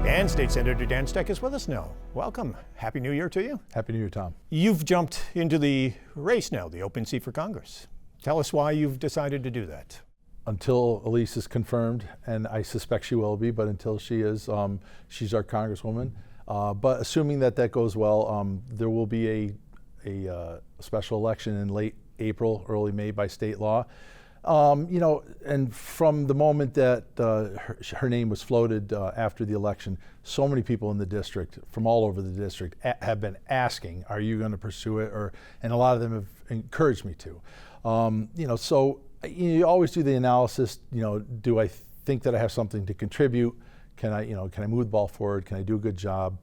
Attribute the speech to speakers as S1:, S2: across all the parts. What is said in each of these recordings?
S1: And State Senator Dan Stec is with us now. Welcome. Happy New Year to you.
S2: Happy New Year, Tom.
S1: You've jumped into the race now, the open seat for Congress. Tell us why you've decided to do that.
S2: Until Elise is confirmed, and I suspect she will be, but until she is, she's our Congresswoman. But assuming that that goes well, there will be a special election in late April, early May by state law. And from the moment that her name was floated after the election, so many people in the district, from all over the district, have been asking, "Are you going to pursue it?" And a lot of them have encouraged me to. So you always do the analysis. Do I think that I have something to contribute? Can I move the ball forward? Can I do a good job?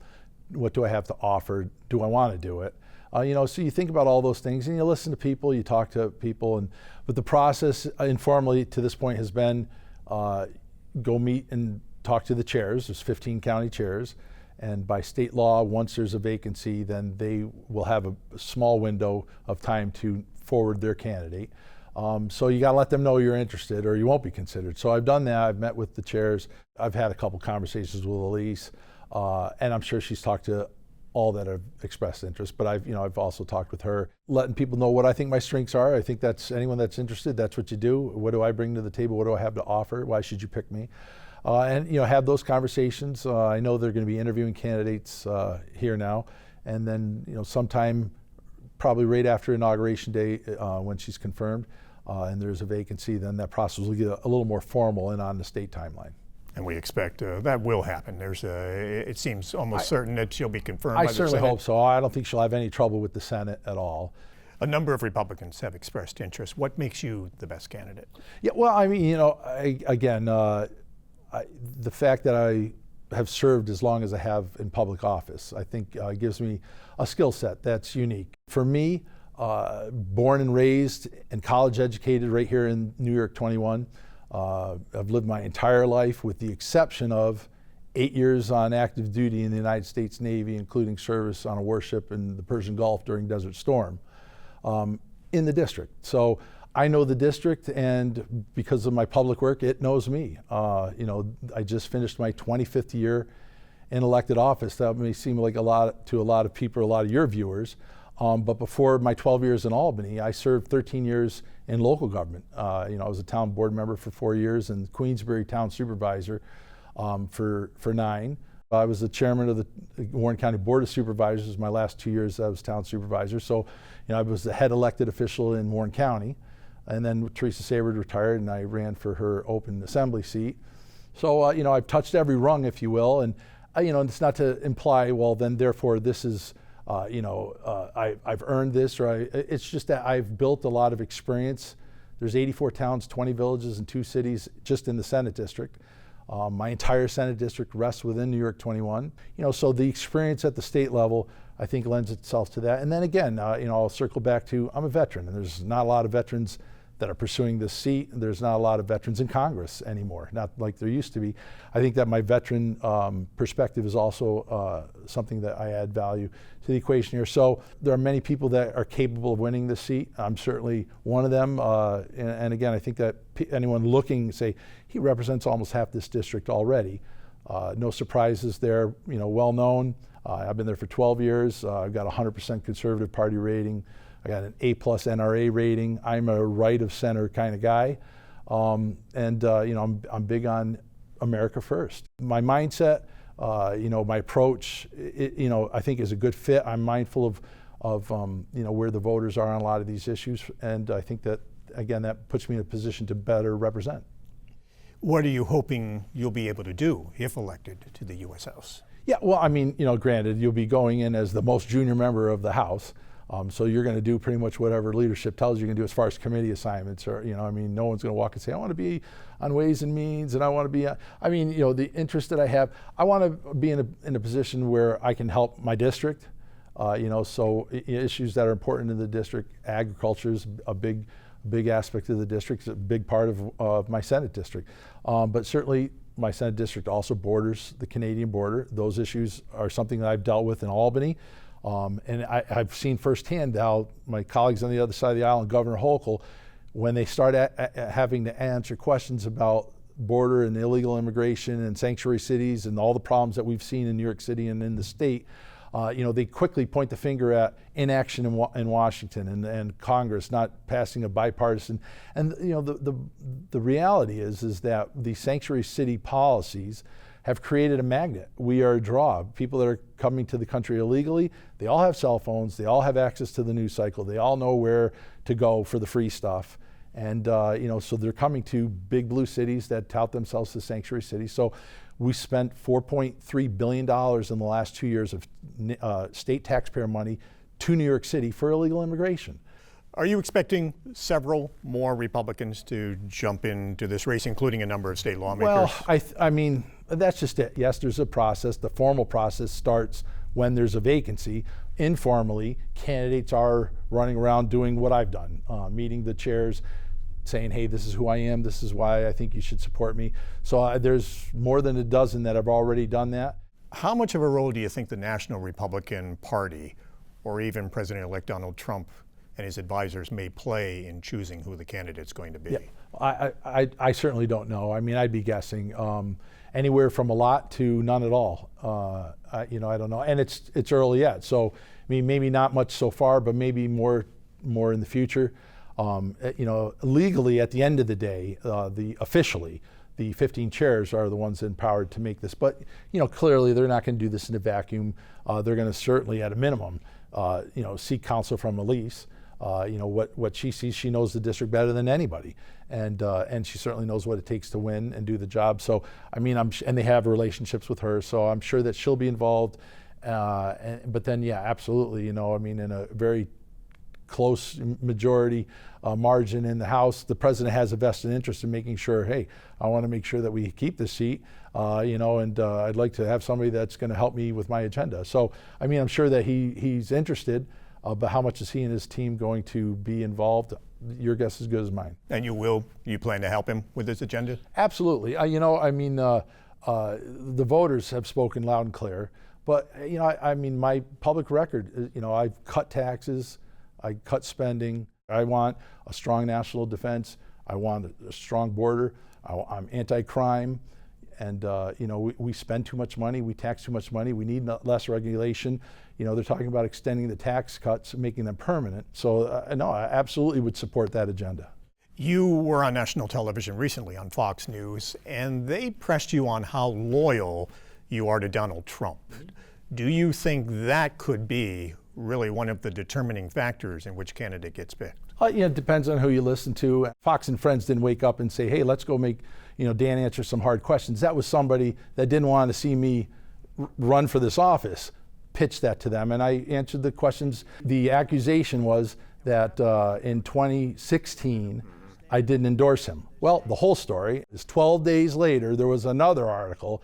S2: What do I have to offer? Do I want to do it? So you think about all those things, and you listen to people, you talk to people, but the process informally to this point has been go meet and talk to the chairs. There's 15 county chairs, and by state law, once there's a vacancy, then they will have a small window of time to forward their candidate. So you got to let them know you're interested, or you won't be considered. So I've done that. I've met with the chairs. I've had a couple conversations with Elise, and I'm sure she's talked to all that have expressed interest, but I've also talked with her, letting people know what I think my strengths are. I think that's anyone that's interested, that's what you do. What do I bring to the table? What do I have to offer? Why should you pick me? And have those conversations. I know they're going to be interviewing candidates here now, and then sometime probably right after Inauguration Day when she's confirmed and there's a vacancy, then that process will get a little more formal and on the state timeline.
S1: And we expect that will happen. It seems almost certain that she'll be confirmed by the Senate.
S2: I certainly hope so. I don't think she'll have any trouble with the Senate at all.
S1: A number of Republicans have expressed interest. What makes you the best candidate?
S2: Yeah, well, the fact that I have served as long as I have in public office, I think gives me a skill set that's unique. For me, born and raised and college educated right here in NY-21, I've lived my entire life with the exception of 8 years on active duty in the United States Navy, including service on a warship in the Persian Gulf during Desert Storm, in the district. So I know the district, and because of my public work, it knows me. I just finished my 25th year in elected office. That may seem like a lot to a lot of people, a lot of your viewers. But before my 12 years in Albany, I served 13 years in local government. I was a town board member for 4 years and Queensbury town supervisor for 9. I was the chairman of the Warren County Board of Supervisors. My last 2 years I was town supervisor. So, I was the head elected official in Warren County. And then Teresa Sayward retired and I ran for her open assembly seat. So, I've touched every rung, if you will. And, it's not to imply, well, then therefore this is, I've earned this, it's just that I've built a lot of experience. There's 84 towns, 20 villages, and 2 cities just in the Senate district. My entire Senate district rests within NY-21. So the experience at the state level, I think, lends itself to that. And then again, I'll circle back to I'm a veteran, and there's not a lot of veterans that are pursuing this seat. There's not a lot of veterans in Congress anymore, not like there used to be. I think that my veteran perspective is also something that I add value to the equation here. So there are many people that are capable of winning this seat. I'm certainly one of them. And again, I think that anyone looking say, he represents almost half this district already. No surprises there, well known. I've been there for 12 years. I've got a 100% conservative party rating. I got an A+ NRA rating. I'm a right of center kind of guy. I'm big on America first. My mindset, my approach, I think is a good fit. I'm mindful of where the voters are on a lot of these issues. And I think that, again, that puts me in a position to better represent.
S1: What are you hoping you'll be able to do if elected to the U.S. House?
S2: Yeah, well, granted, you'll be going in as the most junior member of the House. So you're going to do pretty much whatever leadership tells you can do as far as committee assignments, or, no one's going to walk and say, I want to be on Ways and Means, and I want to be, the interest that I have, I want to be in a position where I can help my district, so issues that are important in the district. Agriculture is a big aspect of the district. It's a big part of my Senate district. But certainly my Senate district also borders the Canadian border. Those issues are something that I've dealt with in Albany. And I've seen firsthand how my colleagues on the other side of the aisle and Governor Hochul, when they start having to answer questions about border and illegal immigration and sanctuary cities and all the problems that we've seen in New York City and in the state, they quickly point the finger at inaction in Washington and Congress not passing a bipartisan. And the reality is that the sanctuary city policies have created a magnet. We are a draw. People that are coming to the country illegally, they all have cell phones, they all have access to the news cycle, they all know where to go for the free stuff. And so they're coming to big blue cities that tout themselves as sanctuary cities. So we spent $4.3 billion in the last 2 years of state taxpayer money to New York City for illegal immigration.
S1: Are you expecting several more Republicans to jump into this race, including a number of state lawmakers?
S2: Well, I mean, that's just it. Yes, there's a process. The formal process starts when there's a vacancy. Informally, candidates are running around doing what I've done, meeting the chairs, saying, hey, this is who I am, this is why I think you should support me. So there's more than a dozen that have already done that.
S1: How much of a role do you think the National Republican Party, or even President-elect Donald Trump and his advisors, may play in choosing who the candidate's going to be?
S2: Yeah, I certainly don't know. I mean, I'd be guessing anywhere from a lot to none at all. I don't know, and it's early yet. So, I mean, maybe not much so far, but maybe more in the future. Legally, at the end of the day, officially, the 15 chairs are the ones empowered to make this. But clearly, they're not going to do this in a vacuum. They're going to certainly, at a minimum, seek counsel from Elise. What she sees, she knows the district better than anybody, and she certainly knows what it takes to win and do the job. So, I mean, and they have relationships with her, so I'm sure that she'll be involved. But then, yeah, absolutely. In a very close majority margin in the House, the president has a vested interest in making sure, hey, I want to make sure that we keep the seat, and I'd like to have somebody that's going to help me with my agenda. So, I mean, I'm sure that he's interested, but how much is he and his team going to be involved? Your guess is as good as mine.
S1: And you plan to help him with his agenda?
S2: Absolutely. The voters have spoken loud and clear, but, my public record, I've cut taxes, I cut spending. I want a strong national defense. I want a strong border. I'm anti-crime. And, we spend too much money. We tax too much money. We need less regulation. They're talking about extending the tax cuts and making them permanent. So, no, I absolutely would support that agenda.
S1: You were on national television recently on Fox News, and they pressed you on how loyal you are to Donald Trump. Do you think that could be really one of the determining factors in which candidate gets picked?
S2: It depends on who you listen to. Fox and Friends didn't wake up and say, hey, let's go make Dan answer some hard questions. That was somebody that didn't want to see me run for this office, pitch that to them, and I answered the questions. The accusation was that in 2016, I didn't endorse him. Well, the whole story is 12 days later, there was another article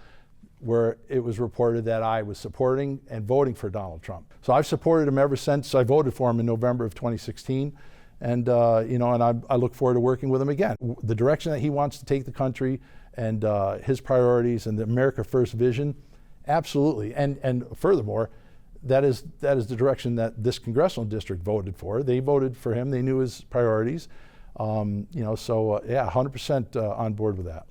S2: where it was reported that I was supporting and voting for Donald Trump. So I've supported him ever since I voted for him in November of 2016. And, I look forward to working with him again. The direction that he wants to take the country and his priorities and the America First vision, absolutely. And furthermore, that is the direction that this congressional district voted for. They voted for him. They knew his priorities. 100% on board with that.